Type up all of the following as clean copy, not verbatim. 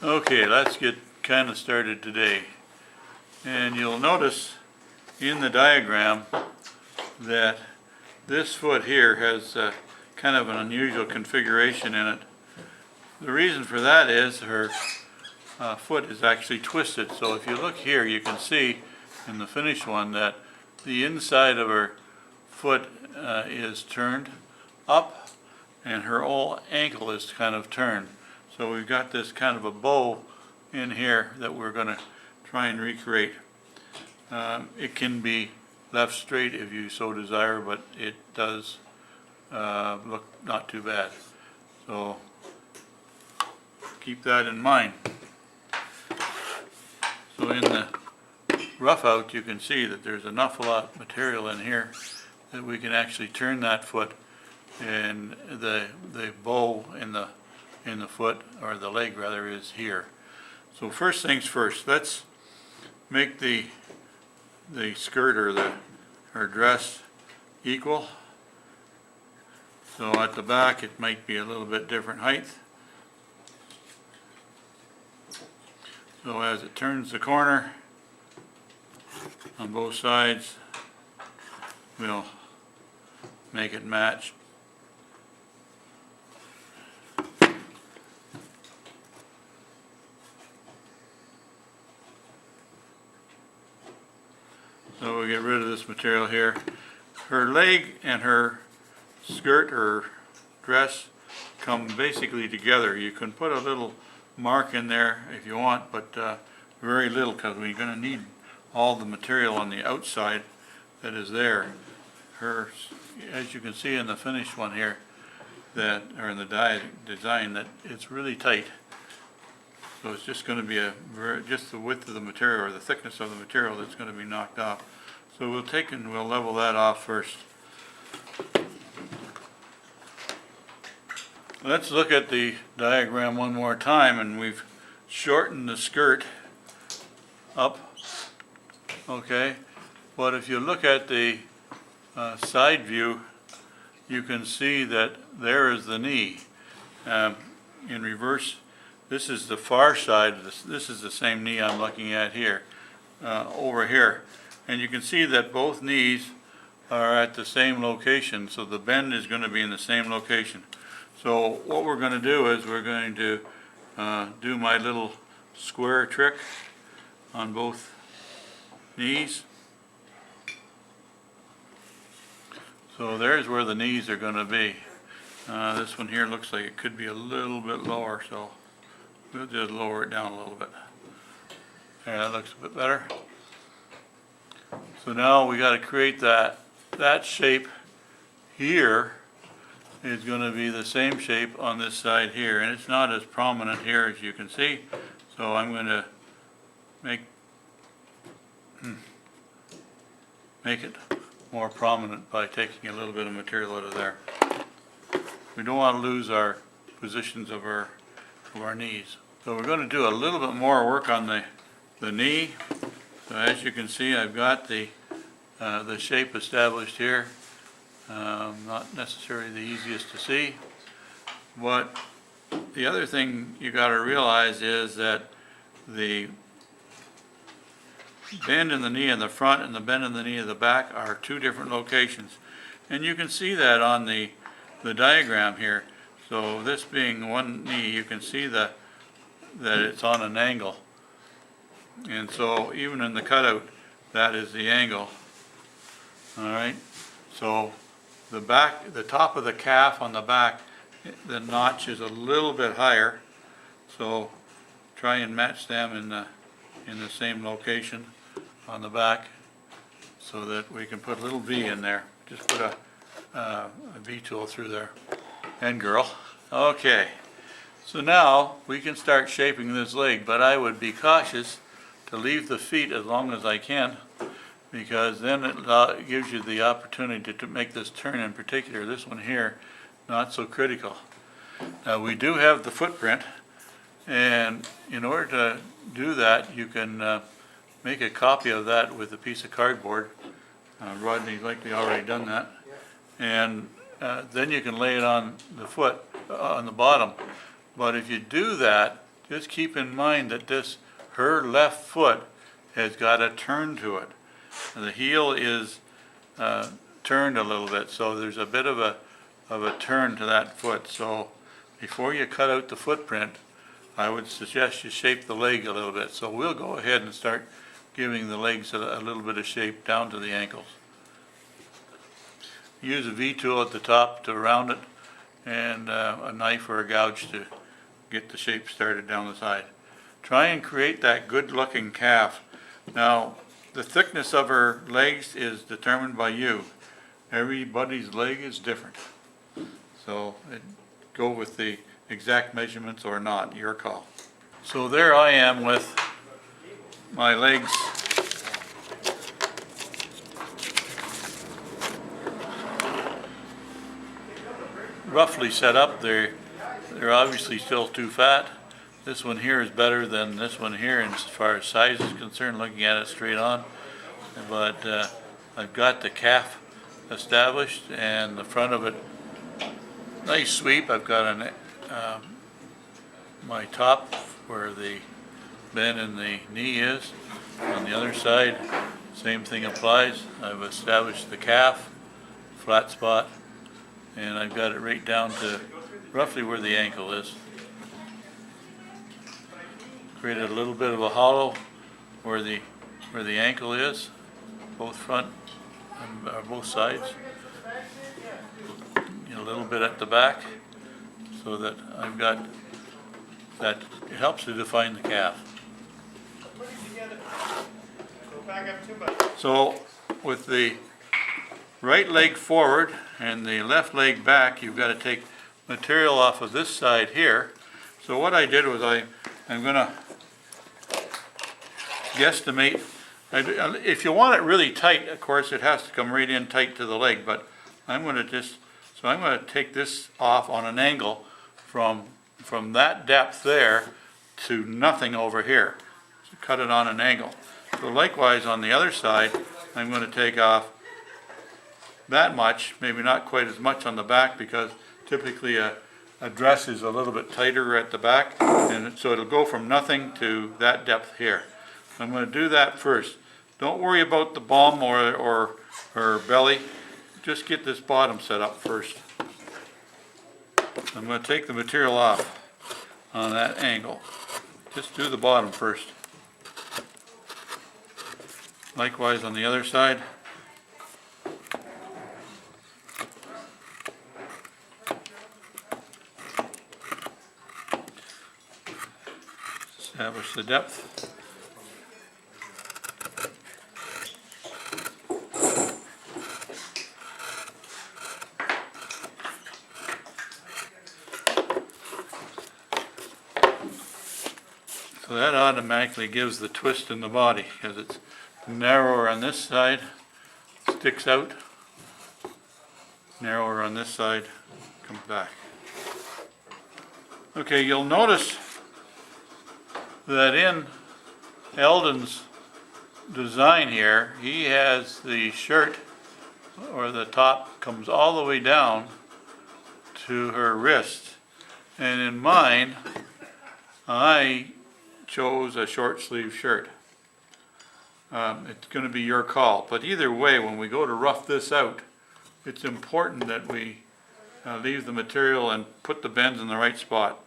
Okay, let's get kind of started today. And you'll notice in the diagram that this foot here has kind of an unusual configuration in it. The reason for that is her foot is actually twisted. So if you look here, you can see in the finished one that the inside of her foot is turned up and her whole ankle is kind of turned. So we've got this kind of a bow in here that we're going to try and recreate. It can be left straight if you so desire, but it does look not too bad. So keep that in mind. So in the rough out you can see that there's an awful lot of material in here that we can actually turn that foot, and the bow in the foot, or the leg rather, is here. So first things first, let's make the skirt or her dress equal. So at the back it might be a little bit different height. So as it turns the corner on both sides, we'll make it match. So we'll get rid of this material here. Her leg and her skirt or dress come basically together. You can put a little mark in there if you want, but very little, because we're going to need all the material on the outside that is there. Her, as you can see in the finished one here, that, or in the design, that it's really tight. So it's just going to be just the width of the material, or the thickness of the material, that's going to be knocked off. So we'll take and we'll level that off first. Let's look at the diagram one more time, and we've shortened the skirt up, okay? But if you look at the side view, you can see that there is the knee. In reverse, this is the far side. This is the same knee I'm looking at here, over here. And you can see that both knees are at the same location, so the bend is going to be in the same location. So what we're going to do is we're going to do my little square trick on both knees. So there's where the knees are going to be. This one here looks like it could be a little bit lower, so we'll just lower it down a little bit. There, that looks a bit better. So now we got to create that shape here is going to be the same shape on this side here, and it's not as prominent here as you can see. So I'm going to make it more prominent by taking a little bit of material out of there. We don't want to lose our positions of our knees. So we're going to do a little bit more work on the knee. So as you can see, I've got the shape established here. Not necessarily the easiest to see, but the other thing you got to realize is that the bend in the knee in the front and the bend in the knee in the back are two different locations, and you can see that on the diagram here. So this being one knee, you can see that it's on an angle, and so even in the cutout, that is the angle. All right, so the top of the calf on the back, the notch is a little bit higher, so try and match them in the same location on the back, so that we can put a little V in there. Just put a V tool through there, and girl. Okay, so now we can start shaping this leg, but I would be cautious to leave the feet as long as I can, because then it gives you the opportunity to make this turn, in particular this one here, not so critical. Now we do have the footprint, and in order to do that you can make a copy of that with a piece of cardboard. Rodney's likely already done that, and then you can lay it on the foot, on the bottom. But if you do that, just keep in mind that her left foot has got a turn to it. And the heel is turned a little bit, so there's a bit of a turn to that foot. So before you cut out the footprint, I would suggest you shape the leg a little bit. So we'll go ahead and start giving the legs a little bit of shape down to the ankles. Use a V-tool at the top to round it, and a knife or a gouge to get the shape started down the side. Try and create that good looking calf. Now, the thickness of her legs is determined by you. Everybody's leg is different. So go with the exact measurements or not, your call. So there I am with my legs roughly set up. They're obviously still too fat. This one here is better than this one here as far as size is concerned, looking at it straight on. But I've got the calf established and the front of it, nice sweep. I've got my top where the bend in the knee is. On the other side, same thing applies. I've established the calf, flat spot, and I've got it right down to roughly where the ankle is. Created a little bit of a hollow where the ankle is, both front and both sides. A little bit at the back, so that I've got that. It helps to define the calf. So with the right leg forward and the left leg back, you've got to take material off of this side here. So what I did was I'm going to guesstimate. If you want it really tight, of course, it has to come right in tight to the leg, but I'm going to take this off on an angle from that depth there to nothing over here. So cut it on an angle. So likewise on the other side, I'm going to take off that much, maybe not quite as much on the back, because typically a dress is a little bit tighter at the back, and so it'll go from nothing to that depth here. I'm going to do that first. Don't worry about the bum or belly. Just get this bottom set up first. I'm going to take the material off on that angle. Just do the bottom first. Likewise on the other side. Establish the depth. So that automatically gives the twist in the body, because it's narrower on this side, sticks out, narrower on this side, comes back. Okay, you'll notice that in Eldon's design here, he has the shirt, or the top, comes all the way down to her wrist. And in mine, I chose a short sleeve shirt. It's going to be your call, but either way, when we go to rough this out, it's important that we leave the material and put the bends in the right spot.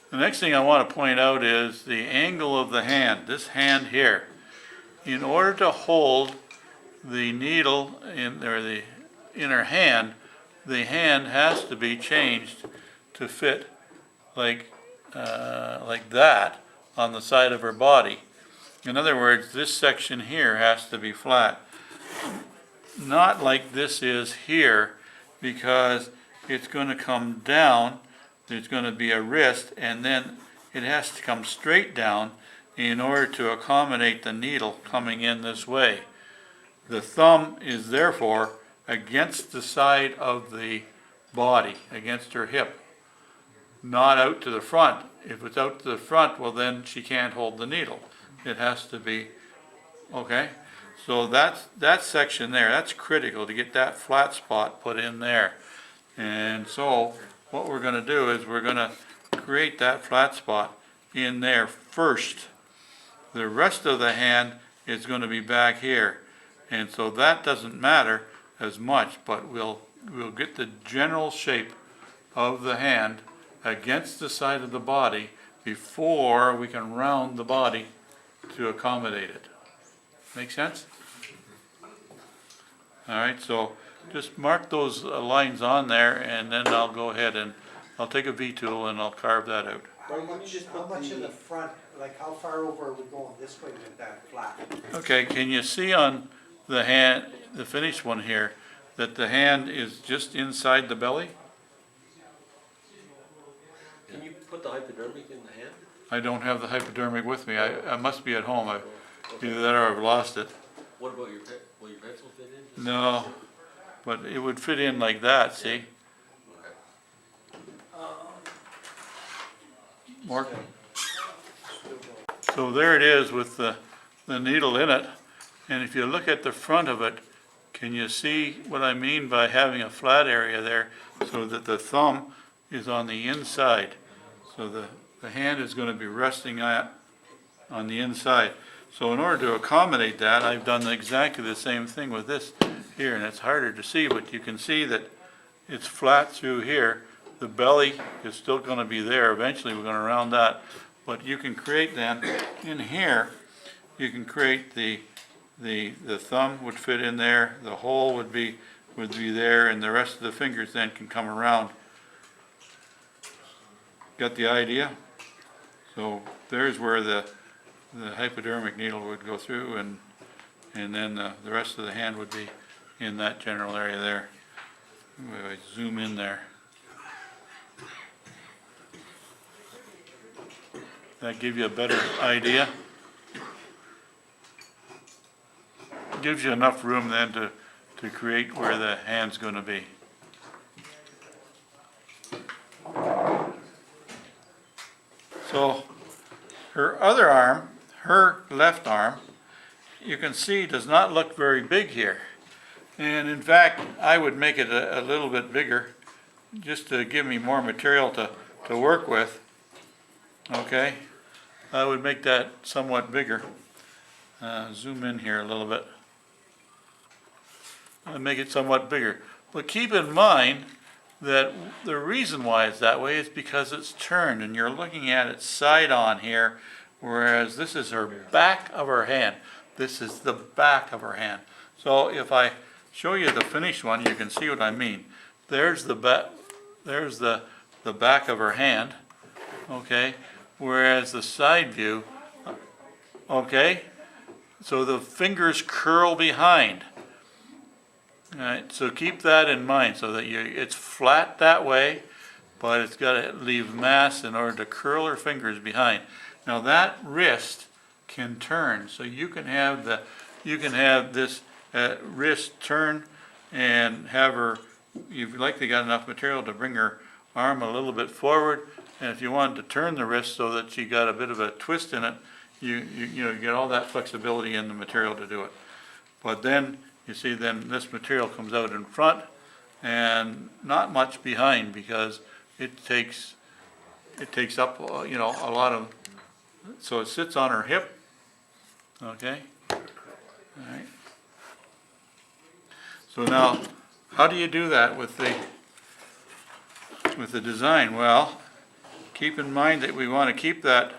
The next thing I want to point out is the angle of the hand, this hand here. In order to hold the needle in her hand, the hand has to be changed to fit like that on the side of her body. In other words, this section here has to be flat. Not like this is here, because it's going to come down, there's going to be a wrist, and then it has to come straight down in order to accommodate the needle coming in this way. The thumb is therefore against the side of the body, against her hip, not out to the front. If it's out to the front, well then she can't hold the needle. It has to be, okay? So that section there, that's critical to get that flat spot put in there. And so what we're going to do is we're going to create that flat spot in there first. The rest of the hand is going to be back here. And so that doesn't matter as much, but we'll get the general shape of the hand against the side of the body before we can round the body to accommodate it. Make sense? All right, so just mark those lines on there, and then I'll go ahead and I'll take a V-tool and I'll carve that out. How much in the front, like how far over are we going this way with that flat? Okay, can you see on the hand, the finished one here, that the hand is just inside the belly? Can you put the hypodermic in the hand? I don't have the hypodermic with me. I must be at home. Either that or I've lost it. What about will your pencil fit in? No, but it would fit in like that, see? More. So there it is with the needle in it. And if you look at the front of it, can you see what I mean by having a flat area there so that the thumb is on the inside? So the hand is going to be resting on the inside. So in order to accommodate that, I've done exactly the same thing with this here, and it's harder to see, but you can see that it's flat through here. The belly is still going to be there. Eventually we're going to round that. But you can create then, in here, you can create the thumb would fit in there, the hole would be there, and the rest of the fingers then can come around. Got the idea? So there's where the hypodermic needle would go through, and then the rest of the hand would be in that general area there. We zoom in there. That give you a better idea? Gives you enough room then to create where the hand's going to be. So her other arm, her left arm, you can see does not look very big here. And in fact, I would make it a little bit bigger just to give me more material to work with. Okay, I would make that somewhat bigger. Zoom in here a little bit. And make it somewhat bigger. But keep in mind that the reason why it's that way is because it's turned and you're looking at it side on here, whereas this is her back of her hand. This is the back of her hand. So if I show you the finished one, you can see what I mean. There's the back of her hand, okay, whereas the side view, okay, so the fingers curl behind. All right, so keep that in mind so that it's flat that way, but it's got to leave mass in order to curl her fingers behind. Now that wrist can turn, so you can have this wrist turn and have her. You've likely got enough material to bring her arm a little bit forward, and if you wanted to turn the wrist so that she got a bit of a twist in it, you get all that flexibility in the material to do it. But then you see, then this material comes out in front and not much behind because it takes up a lot of, so it sits on her hip. Okay, all right. So now, how do you do that with the design? Well, keep in mind that we want to keep that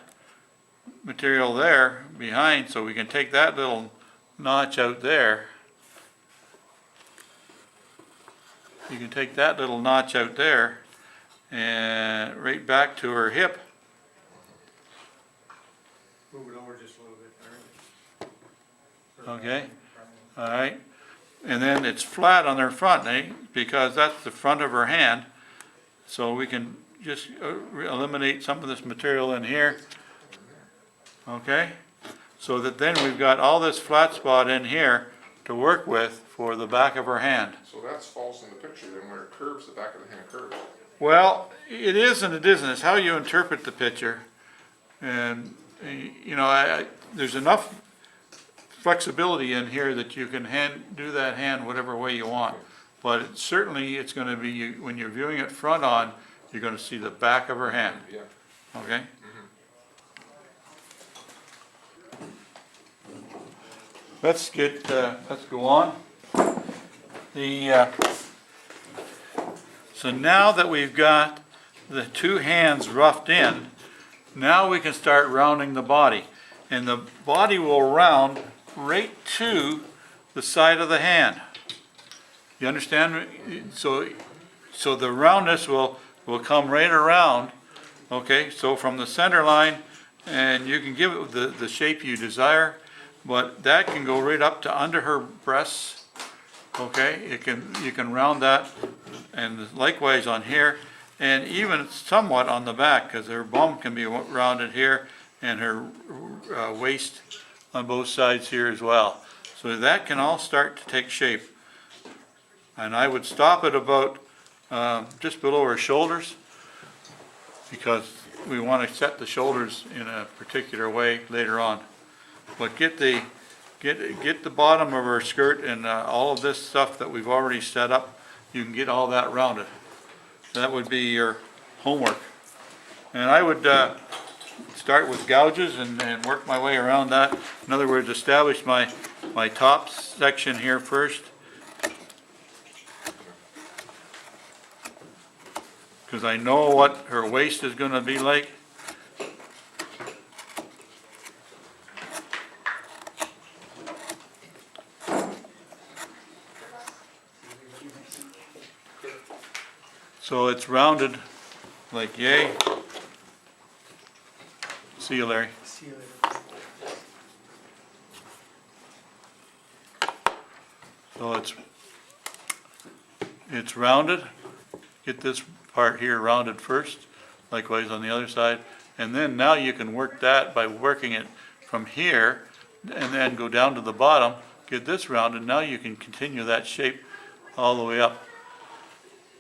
material there behind, so we can take that little notch out there. You can take that little notch out there and right back to her hip. Move it over just a little bit. Okay, all right. And then it's flat on her front, because that's the front of her hand. So we can just eliminate some of this material in here. Okay, so that then we've got all this flat spot in here to work with for the back of her hand. So that's false in the picture then, where it curves, the back of the hand curves. Well, it is and it isn't. It's how you interpret the picture. And, there's enough flexibility in here that you can do that hand whatever way you want. But it's going to be, when you're viewing it front on, you're going to see the back of her hand. Yeah. Okay? let's go on. So now that we've got the two hands roughed in, now we can start rounding the body. And the body will round right to the side of the hand. You understand? So the roundness will come right around, okay? So from the center line, and you can give it the shape you desire, but that can go right up to under her breasts, okay? You can round that, and likewise on here, and even somewhat on the back, because her bum can be rounded here, and her waist on both sides here as well. So that can all start to take shape. And I would stop it about just below her shoulders, because we want to set the shoulders in a particular way later on. But get the bottom of her skirt and all of this stuff that we've already set up, you can get all that rounded. That would be your homework. And I would start with gouges and work my way around that. In other words, establish my top section here first. Because I know what her waist is going to be like. So it's rounded like yay. See you, Larry. See you later. So it's rounded. Get this part here rounded first, likewise on the other side, and then now you can work that by working it from here and then go down to the bottom, get this rounded. Now you can continue that shape all the way up.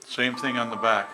Same thing on the back.